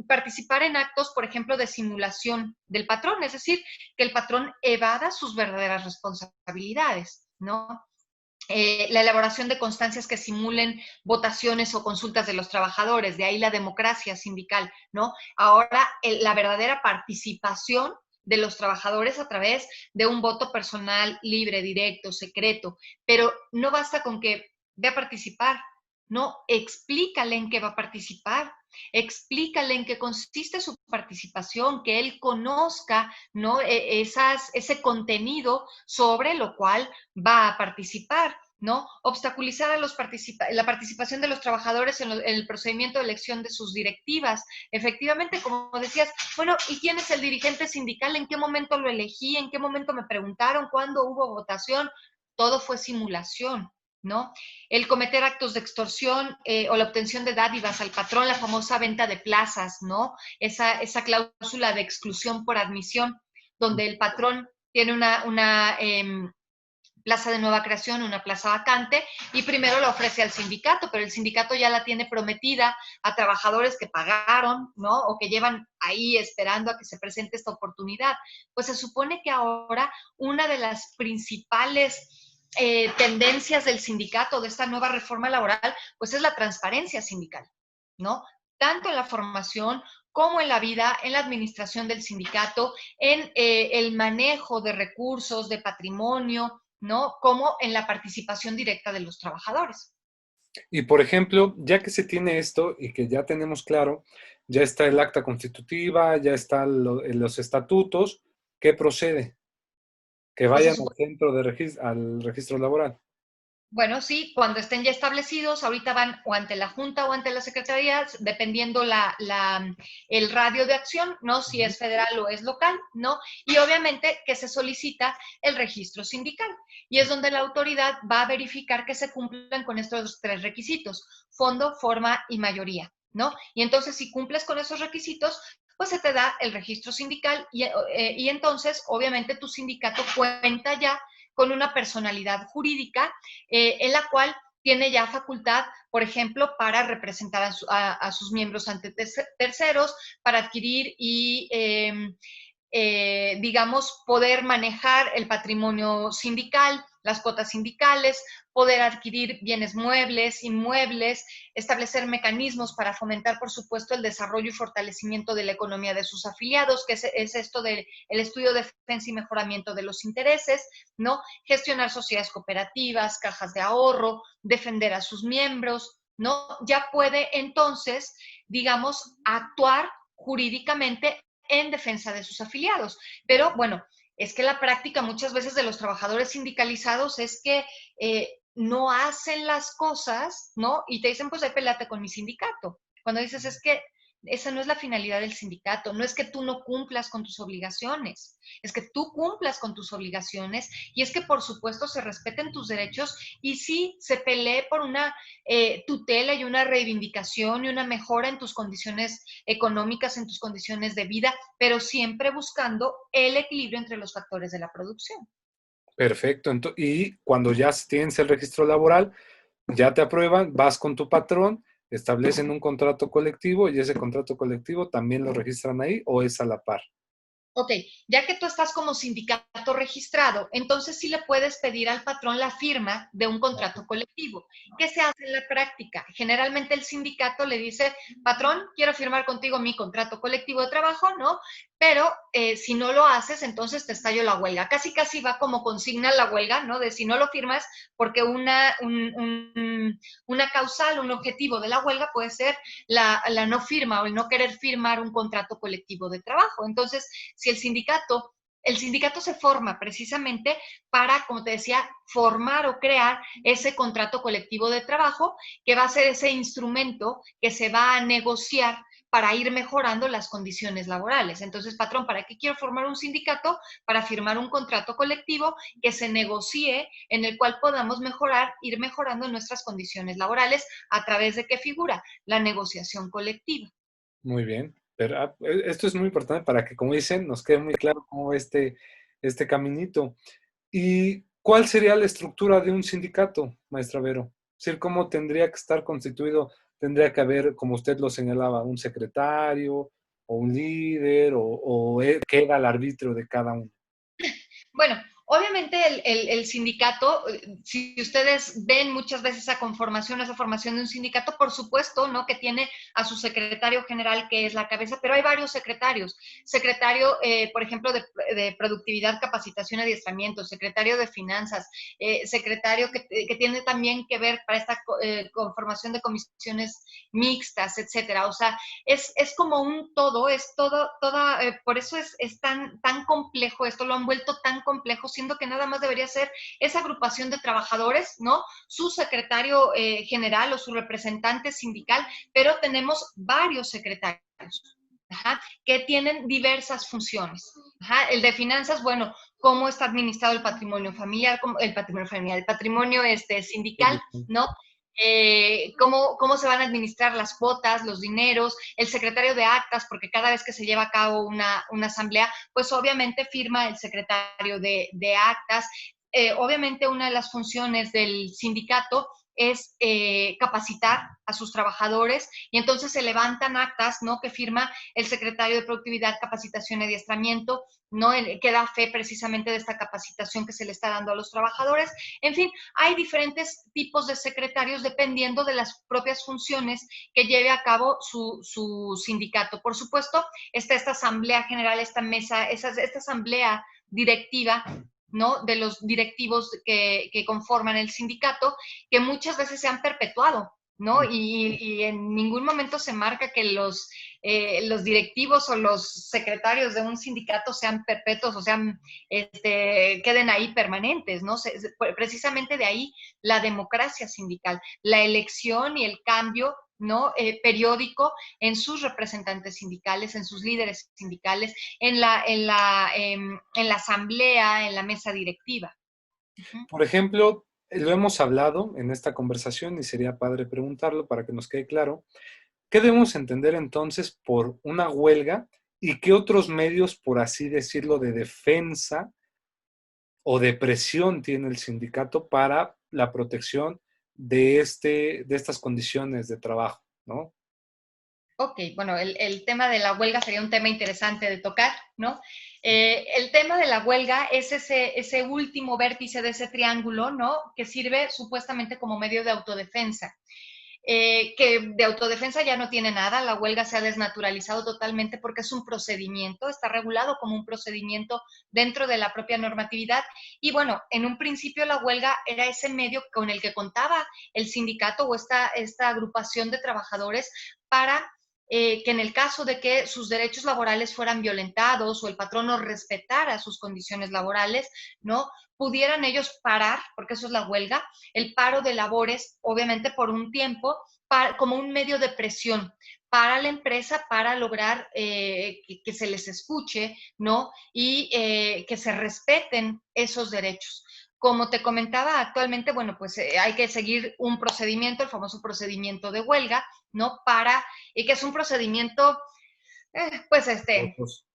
B: Participar en actos, por ejemplo, de simulación del patrón, es decir, que el patrón evada sus verdaderas responsabilidades, ¿no? La elaboración de constancias que simulen votaciones o consultas de los trabajadores, de ahí la democracia sindical, ¿no? Ahora, la verdadera participación de los trabajadores a través de un voto personal, libre, directo, secreto, pero no basta con que vea a participar, no, explícale en qué va a participar, explícale en qué consiste su participación, que él conozca, ¿no?, ese contenido sobre lo cual va a participar, ¿no? Obstaculizar a la participación de los trabajadores en el procedimiento de elección de sus directivas. Efectivamente, como decías, bueno, ¿y quién es el dirigente sindical? ¿En qué momento lo elegí? ¿En qué momento me preguntaron? ¿Cuándo hubo votación? Todo fue simulación, ¿no? El cometer actos de extorsión o la obtención de dádivas al patrón, la famosa venta de plazas, ¿no? Esa cláusula de exclusión por admisión, donde el patrón tiene una plaza de nueva creación, una plaza vacante, y primero la ofrece al sindicato, pero el sindicato ya la tiene prometida a trabajadores que pagaron, ¿no?, o que llevan ahí esperando a que se presente esta oportunidad. Pues se supone que ahora una de las principales tendencias del sindicato, de esta nueva reforma laboral, pues es la transparencia sindical, ¿no? Tanto en la formación como en la vida, en la administración del sindicato, en el manejo de recursos, de patrimonio, ¿no?, como en la participación directa de los trabajadores.
A: Y por ejemplo, ya que se tiene esto y que ya tenemos claro, ya está el acta constitutiva, ya están los estatutos, ¿qué procede? Que
B: Pues se
A: vayan
B: supone.
A: al centro de al registro laboral.
B: Bueno, sí, cuando estén ya establecidos, ahorita van o ante la Junta o ante las secretarías, dependiendo el radio de acción, ¿no? Si
A: Ujú.
B: es federal o es local, ¿no? Y obviamente que se solicita el registro sindical. Y es donde la autoridad va a verificar que se cumplan con estos tres requisitos: fondo, forma y mayoría, ¿no? Y entonces, si cumples con esos requisitos, pues se te da el registro sindical y entonces, obviamente, tu sindicato cuenta ya con una personalidad jurídica en la cual tiene ya facultad, por ejemplo, para representar a sus miembros ante terceros, para adquirir digamos, poder manejar el patrimonio sindical, las cuotas sindicales, poder adquirir bienes muebles, inmuebles, establecer mecanismos para fomentar, por supuesto, el desarrollo y fortalecimiento de la economía de sus afiliados, que es esto del estudio de defensa y mejoramiento de los intereses, ¿no? Gestionar sociedades cooperativas, cajas de ahorro, defender a sus miembros, ¿no? Ya puede entonces, digamos, actuar jurídicamente en defensa de sus afiliados. Pero bueno, es que la práctica muchas veces de los trabajadores sindicalizados es que no hacen las cosas, ¿no? Y te dicen, pues ahí pelate con mi sindicato. Cuando dices, es que esa no es la finalidad del sindicato, no es que tú no cumplas con tus obligaciones, es que tú cumplas con tus obligaciones y es que por supuesto se respeten tus derechos y sí se pelee por una tutela y una reivindicación y una mejora en tus condiciones económicas, en tus condiciones de vida, pero siempre buscando el equilibrio entre los factores de la producción.
A: Perfecto. Y cuando ya tienes el registro laboral, ya te aprueban, vas con tu patrón, establecen un contrato colectivo y ese contrato colectivo también lo registran ahí o es a la par.
B: Ok, ya que tú estás como sindicato registrado, entonces sí le puedes pedir al patrón la firma de un contrato colectivo. ¿Qué se hace en la práctica? Generalmente el sindicato le dice, patrón, quiero firmar contigo mi contrato colectivo de trabajo, ¿no? Pero si no lo haces, entonces te estallo la huelga. Casi, casi va como consigna la huelga, ¿no? De si no lo firmas, porque una causal, un objetivo de la huelga puede ser la no firma o el no querer firmar un contrato colectivo de trabajo. Entonces, si el sindicato se forma precisamente para, como te decía, formar o crear ese contrato colectivo de trabajo que va a ser ese instrumento que se va a negociar para ir mejorando las condiciones laborales. Entonces, patrón, ¿para qué quiero formar un sindicato? Para firmar un contrato colectivo que se negocie, en el cual podamos mejorar, ir mejorando nuestras condiciones laborales a través de qué figura? La negociación colectiva.
A: Muy bien. Pero esto es muy importante para que, como dicen, nos quede muy claro cómo este caminito. ¿Y cuál sería la estructura de un sindicato, maestra Vero? Es decir, ¿cómo tendría que estar constituido? ¿Tendría que haber, como usted lo señalaba, un secretario o un líder o queda al arbitrio de cada uno?
B: Bueno, obviamente el sindicato, si ustedes ven muchas veces esa formación de un sindicato, por supuesto, ¿no? Que tiene a su secretario general, que es la cabeza, pero hay varios secretarios. Secretario, por ejemplo, de productividad, capacitación, adiestramiento, secretario de finanzas, secretario que tiene también que ver para esta conformación de comisiones mixtas, etcétera. O sea, es como un todo, es todo, toda, por eso es tan complejo esto, lo han vuelto tan complejo, siendo que nada más debería ser esa agrupación de trabajadores, ¿no? Su secretario general o su representante sindical, pero tenemos varios secretarios. Ajá, que tienen diversas funciones. Ajá, el de finanzas, bueno, cómo está administrado el patrimonio familiar, el patrimonio sindical, ¿no? Cómo se van a administrar las cuotas, los dineros, el secretario de actas, porque cada vez que se lleva a cabo una asamblea, pues obviamente firma el secretario de actas. Obviamente una de las funciones del sindicato es capacitar a sus trabajadores y entonces se levantan actas, ¿no? Que firma el secretario de Productividad, Capacitación y Adiestramiento, ¿no? Que da fe precisamente de esta capacitación que se le está dando a los trabajadores. En fin, hay diferentes tipos de secretarios dependiendo de las propias funciones que lleve a cabo su sindicato. Por supuesto, está esta asamblea general, esta mesa, esta asamblea directiva, ¿no? De los directivos que conforman el sindicato, que muchas veces se han perpetuado, ¿no? Y en ningún momento se marca que los directivos o los secretarios de un sindicato sean perpetuos o sean, queden ahí permanentes, ¿no? Precisamente de ahí la democracia sindical, la elección y el cambio, ¿no? Periódico en sus representantes sindicales, en sus líderes sindicales, en la asamblea, en la mesa directiva.
A: Por ejemplo, lo hemos hablado en esta conversación y sería padre preguntarlo para que nos quede claro. ¿Qué debemos entender entonces por una huelga y qué otros medios, por así decirlo, de defensa o de presión tiene el sindicato para la protección de estas condiciones de trabajo, ¿no?
B: Ok, bueno, el tema de la huelga sería un tema interesante de tocar, ¿no? El tema de la huelga es ese último vértice de ese triángulo, ¿no? Que sirve supuestamente como medio de autodefensa. Que de autodefensa ya no tiene nada, la huelga se ha desnaturalizado totalmente porque es un procedimiento, está regulado como un procedimiento dentro de la propia normatividad y bueno, en un principio la huelga era ese medio con el que contaba el sindicato o esta agrupación de trabajadores para que en el caso de que sus derechos laborales fueran violentados o el patrón no respetara sus condiciones laborales, ¿no? Pudieran ellos parar, porque eso es la huelga, el paro de labores, obviamente por un tiempo, como un medio de presión para la empresa para lograr que se les escuche, ¿no? Y que se respeten esos derechos. Como te comentaba actualmente, bueno, pues hay que seguir un procedimiento, el famoso procedimiento de huelga, ¿no? Y que es un procedimiento, pues
A: Otros.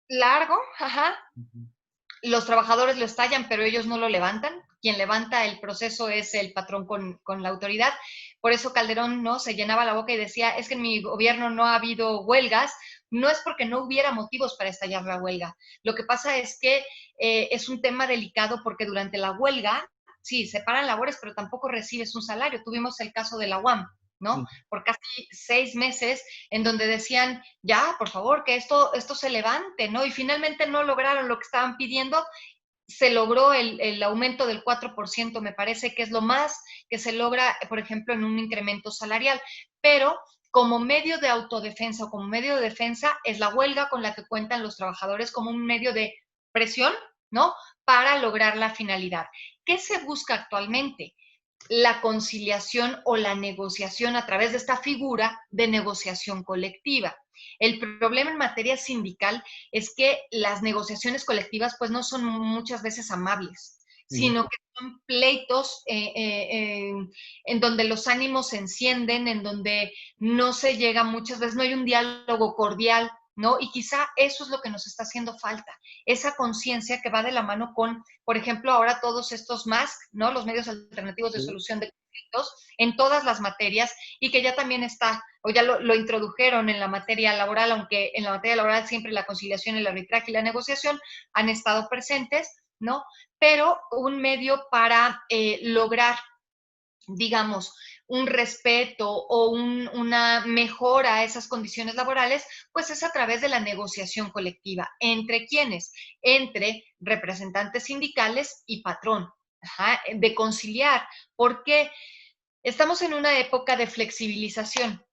B: largo, ajá,
A: Ujú.
B: los trabajadores lo estallan, pero ellos no lo levantan. Quien levanta el proceso es el patrón con la autoridad. Por eso Calderón no se llenaba la boca y decía, es que en mi gobierno no ha habido huelgas. No es porque no hubiera motivos para estallar la huelga. Lo que pasa es que es un tema delicado porque durante la huelga, sí, se paran labores, pero tampoco recibes un salario. Tuvimos el caso de la UAM, ¿no? Por casi 6 meses en donde decían, ya, por favor, que esto se levante, ¿no? Y finalmente no lograron lo que estaban pidiendo. Se logró el aumento del 4%, me parece que es lo más que se logra, por ejemplo, en un incremento salarial. Pero como medio de autodefensa o como medio de defensa es la huelga con la que cuentan los trabajadores como un medio de presión, ¿no? Para lograr la finalidad. ¿Qué se busca actualmente? La conciliación o la negociación a través de esta figura de negociación colectiva. El problema en materia sindical es que las negociaciones colectivas pues no son muchas veces amables, sino que son pleitos en donde los ánimos se encienden, en donde no se llega muchas veces, no hay un diálogo cordial, ¿no? Y quizá eso es lo que nos está haciendo falta, esa conciencia que va de la mano con, por ejemplo, ahora todos estos más, ¿no? Los medios alternativos de solución de conflictos en todas las materias y que ya también está, o ya lo introdujeron en la materia laboral, aunque en la materia laboral siempre la conciliación, el arbitraje y la negociación han estado presentes, ¿no? Pero un medio para lograr, digamos, un respeto o una mejora a esas condiciones laborales, pues es a través de la negociación colectiva. ¿Entre quiénes? Entre representantes sindicales y patrón. Ajá, de conciliar, porque estamos en una época de flexibilización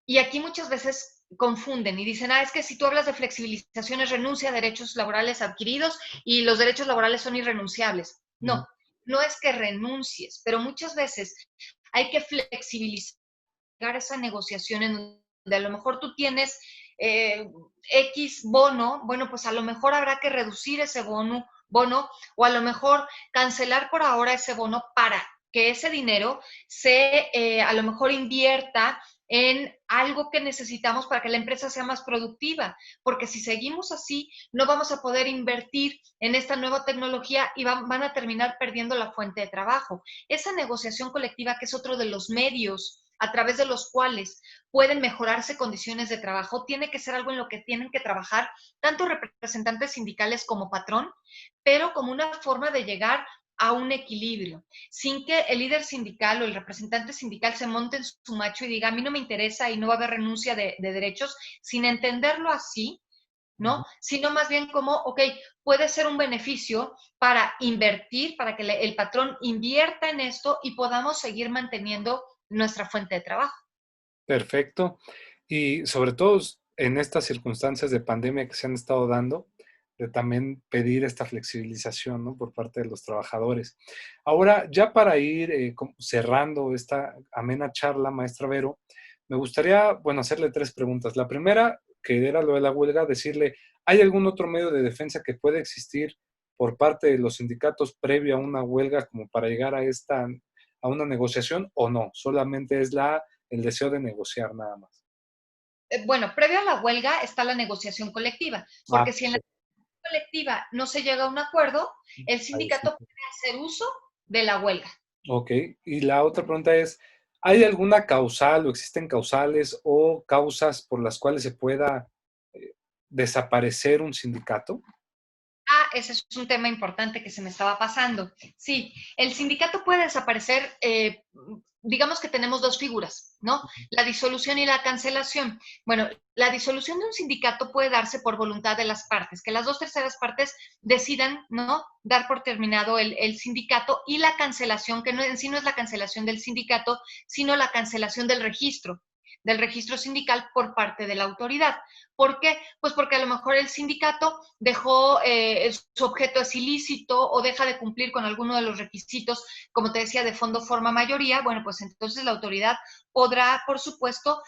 B: y aquí muchas veces confunden y dicen, es que si tú hablas de flexibilización es renuncia a derechos laborales adquiridos y los derechos laborales son irrenunciables. No, no es que renuncies, pero muchas veces hay que flexibilizar esa negociación en donde a lo mejor tú tienes X bono, bueno, pues a lo mejor habrá que reducir ese bono o a lo mejor cancelar por ahora ese bono para que ese dinero se a lo mejor invierta en algo que necesitamos para que la empresa sea más productiva, porque si seguimos así, no vamos a poder invertir en esta nueva tecnología y van a terminar perdiendo la fuente de trabajo. Esa negociación colectiva, que es otro de los medios a través de los cuales pueden mejorarse condiciones de trabajo, tiene que ser algo en lo que tienen que trabajar tanto representantes sindicales como patrón, pero como una forma de llegar a un equilibrio, sin que el líder sindical o el representante sindical se monte en su macho y diga, a mí no me interesa y no va a haber renuncia de derechos, sin entenderlo así, ¿no? Sino más bien como, ok, puede ser un beneficio para invertir, para que el patrón invierta en esto y podamos seguir manteniendo nuestra fuente de trabajo.
A: Perfecto. Y sobre todo en estas circunstancias de pandemia que se han estado dando, de también pedir esta flexibilización, ¿no? Por parte de los trabajadores. Ahora, ya para ir cerrando esta amena charla, maestra Vero, me gustaría, bueno, hacerle tres preguntas. La primera, que era lo de la huelga, decirle, ¿hay algún otro medio de defensa que puede existir por parte de los sindicatos previo a una huelga como para llegar a una negociación o no? Solamente es el deseo de negociar nada más.
B: Bueno, previo a la huelga está la negociación colectiva,
A: Ah,
B: porque si en la colectiva no se llega a un acuerdo, el
A: ahí sí.
B: sindicato puede hacer uso de la huelga.
A: Ok. Y la otra pregunta es, ¿hay alguna causal o existen causales o causas por las cuales se pueda desaparecer un sindicato?
B: Ah, ese es un tema importante que se me estaba pasando. Sí, el sindicato puede desaparecer, digamos que tenemos dos figuras, ¿no? La disolución y la cancelación. Bueno, la disolución de un sindicato puede darse por voluntad de las partes, que las dos terceras partes decidan, ¿no? Dar por terminado el sindicato, y la cancelación, que no, en sí no es la cancelación del sindicato, sino la cancelación del registro sindical por parte de la autoridad. ¿Por qué? Pues porque a lo mejor el sindicato dejó, su objeto es ilícito o deja de cumplir con alguno de los requisitos, como te decía, de fondo, forma, mayoría. Bueno, pues entonces la autoridad podrá, por supuesto,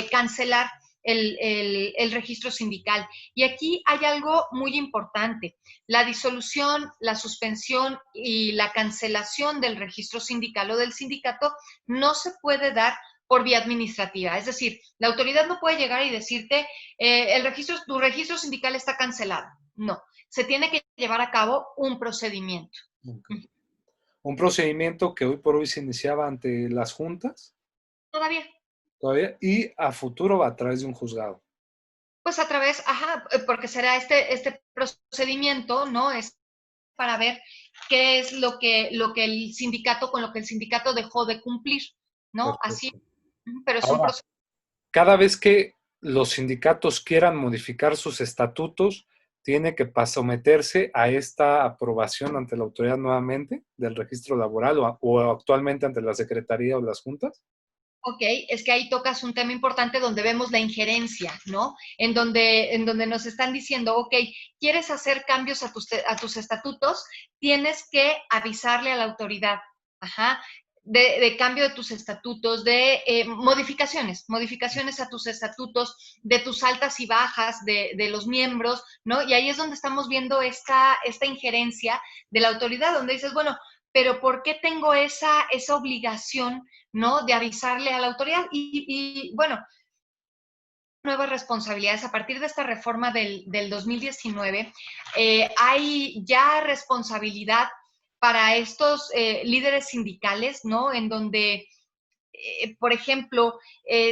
B: cancelar el registro sindical. Y aquí hay algo muy importante. La disolución, la suspensión y la cancelación del registro sindical o del sindicato no se puede dar por vía administrativa. Es decir, la autoridad no puede llegar y decirte, tu registro sindical está cancelado. No, se tiene que llevar a cabo un procedimiento.
A: Ok. Un procedimiento que hoy por hoy se iniciaba ante las juntas,
B: Todavía,
A: todavía, y a futuro va a través de un juzgado.
B: pues a través, ajá, porque será este procedimiento, ¿no? Es para ver qué es lo que el sindicato, con lo que el sindicato dejó de cumplir, ¿no? Así,
A: Perfecto.
B: pero es un
A: Ahora,
B: proceso.
A: cada vez que los sindicatos quieran modificar sus estatutos, tiene que someterse a esta aprobación ante la autoridad nuevamente del registro laboral o actualmente ante la Secretaría o las juntas.
B: Ok, es que ahí tocas un tema importante donde vemos la injerencia, ¿no? En donde nos están diciendo, ok, quieres hacer cambios a tus estatutos, tienes que avisarle a la autoridad, ajá, de cambio de tus estatutos, de modificaciones a tus estatutos, de tus altas y bajas de los miembros, ¿no? Y ahí es donde estamos viendo esta injerencia de la autoridad, donde dices, bueno, pero ¿por qué tengo esa obligación, ¿no? De avisarle a la autoridad? Y bueno, nuevas responsabilidades. A partir de esta reforma del 2019, hay ya responsabilidad para estos líderes sindicales, ¿no? En donde, por ejemplo,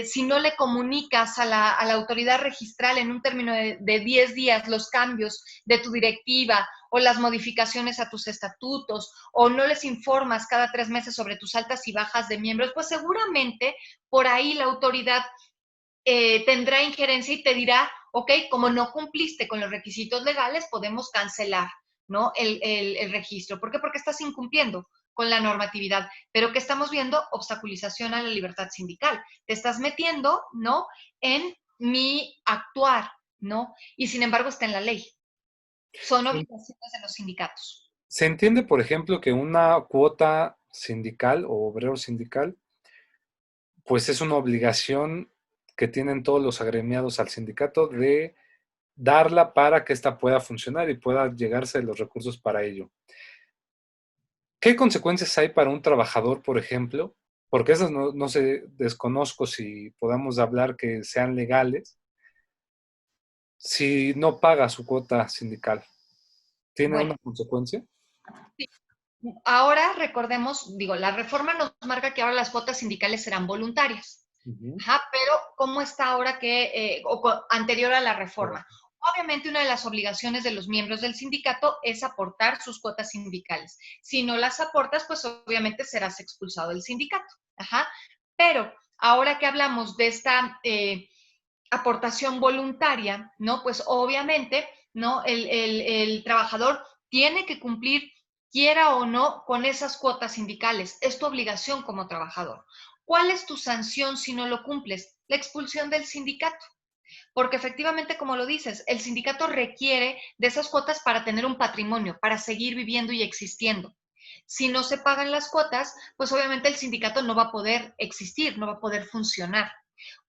B: si no le comunicas a la autoridad registral en un término de 10 días los cambios de tu directiva o las modificaciones a tus estatutos, o no les informas cada 3 meses sobre tus altas y bajas de miembros, pues seguramente por ahí la autoridad tendrá injerencia y te dirá, ok, como no cumpliste con los requisitos legales, podemos cancelar, ¿no? El registro. ¿Por qué? Porque estás incumpliendo con la normatividad. Pero ¿qué estamos viendo? Obstaculización a la libertad sindical. Te estás metiendo, ¿no? En mi actuar, ¿no? Y sin embargo está en la ley. Son obligaciones de los sindicatos.
A: Se entiende, por ejemplo, que una cuota sindical o obrero sindical, pues es una obligación que tienen todos los agremiados al sindicato de darla para que ésta pueda funcionar y pueda llegarse los recursos para ello. ¿Qué consecuencias hay para un trabajador, por ejemplo? Porque esas no sé, desconozco si podamos hablar que sean legales, si no paga su cuota sindical. ¿Tiene
B: Bueno,
A: una consecuencia?
B: sí. Ahora recordemos, digo, la reforma nos marca que ahora las cuotas sindicales serán voluntarias.
A: Ujú.
B: Ajá, pero ¿cómo está ahora anterior a la reforma? Obviamente una de las obligaciones de los miembros del sindicato es aportar sus cuotas sindicales. Si no las aportas, pues obviamente serás expulsado del sindicato. Ajá. Pero ahora que hablamos de esta aportación voluntaria, ¿no? Pues obviamente, ¿no? El trabajador tiene que cumplir, quiera o no, con esas cuotas sindicales. Es tu obligación como trabajador. ¿Cuál es tu sanción si no lo cumples? La expulsión del sindicato. Porque efectivamente, como lo dices, el sindicato requiere de esas cuotas para tener un patrimonio, para seguir viviendo y existiendo. Si no se pagan las cuotas, pues obviamente el sindicato no va a poder existir, no va a poder funcionar.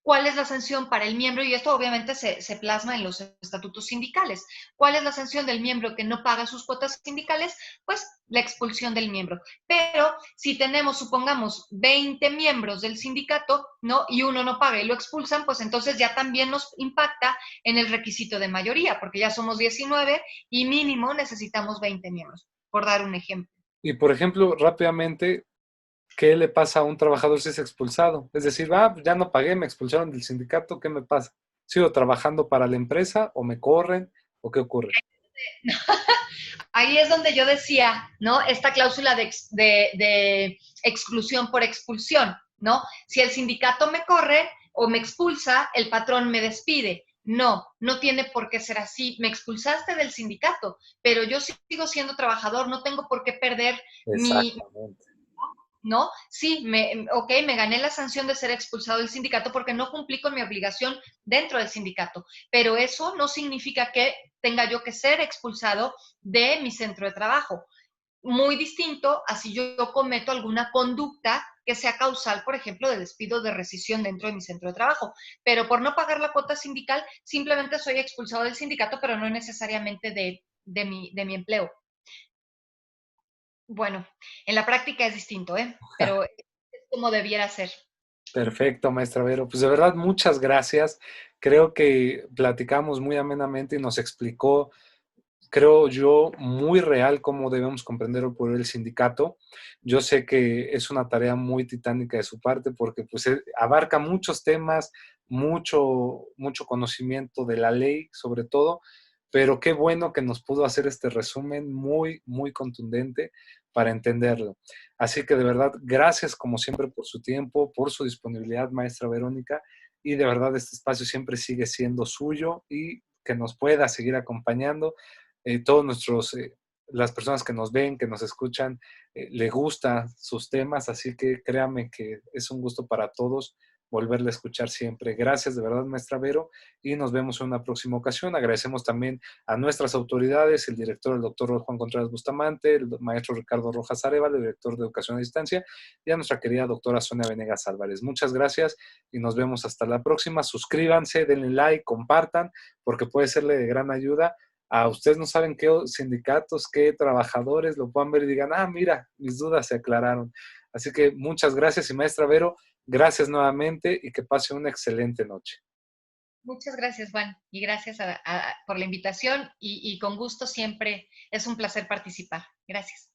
B: ¿Cuál es la sanción para el miembro? Y esto obviamente se plasma en los estatutos sindicales. ¿Cuál es la sanción del miembro que no paga sus cuotas sindicales? Pues la expulsión del miembro. Pero si tenemos, supongamos, 20 miembros del sindicato, ¿no? Y uno no paga y lo expulsan, pues entonces ya también nos impacta en el requisito de mayoría, porque ya somos 19 y mínimo necesitamos 20 miembros, por dar un ejemplo.
A: Y por ejemplo, rápidamente, ¿qué le pasa a un trabajador si es expulsado? Es decir, ya no pagué, me expulsaron del sindicato, ¿qué me pasa? ¿Sigo trabajando para la empresa o me corren o qué ocurre?
B: Ahí es donde yo decía, ¿no? Esta cláusula de exclusión por expulsión, ¿no? Si el sindicato me corre o me expulsa, el patrón me despide. No, no tiene por qué ser así. Me expulsaste del sindicato, pero yo sigo siendo trabajador, no tengo por qué perder mi,
A: Exactamente.
B: ¿no? Sí, ok, me gané la sanción de ser expulsado del sindicato porque no cumplí con mi obligación dentro del sindicato, pero eso no significa que tenga yo que ser expulsado de mi centro de trabajo. Muy distinto a si yo cometo alguna conducta que sea causal, por ejemplo, de despido, de rescisión dentro de mi centro de trabajo. Pero por no pagar la cuota sindical, simplemente soy expulsado del sindicato, pero no necesariamente de mi empleo. Bueno, en la práctica es distinto, ¿eh? Pero es como debiera ser.
A: Perfecto, maestra Vero. Pues de verdad, muchas gracias. Creo que platicamos muy amenamente y nos explicó, creo yo, muy real cómo debemos comprender o por el sindicato. Yo sé que es una tarea muy titánica de su parte porque pues abarca muchos temas, mucho conocimiento de la ley sobre todo, pero qué bueno que nos pudo hacer este resumen muy contundente para entenderlo. Así que de verdad, gracias como siempre por su tiempo, por su disponibilidad, maestra Verónica, y de verdad este espacio siempre sigue siendo suyo y que nos pueda seguir acompañando. Todos las personas que nos ven, que nos escuchan, le gustan sus temas, así que créame que es un gusto para todos volverle a escuchar siempre. Gracias de verdad, maestra Vero, y nos vemos en una próxima ocasión. Agradecemos también a nuestras autoridades, el director, el doctor Juan Contreras Bustamante, el maestro Ricardo Rojas Arevalo, el director de Educación a Distancia, y a nuestra querida doctora Sonia Venegas Álvarez. Muchas gracias y nos vemos hasta la próxima. Suscríbanse, denle like, compartan, porque puede serle de gran ayuda. A ustedes no saben qué sindicatos, qué trabajadores lo puedan ver y digan, mira, mis dudas se aclararon. Así que muchas gracias y maestra Vero, gracias nuevamente y que pase una excelente noche.
B: Muchas gracias, Juan, y gracias por la invitación y con gusto siempre es un placer participar. Gracias.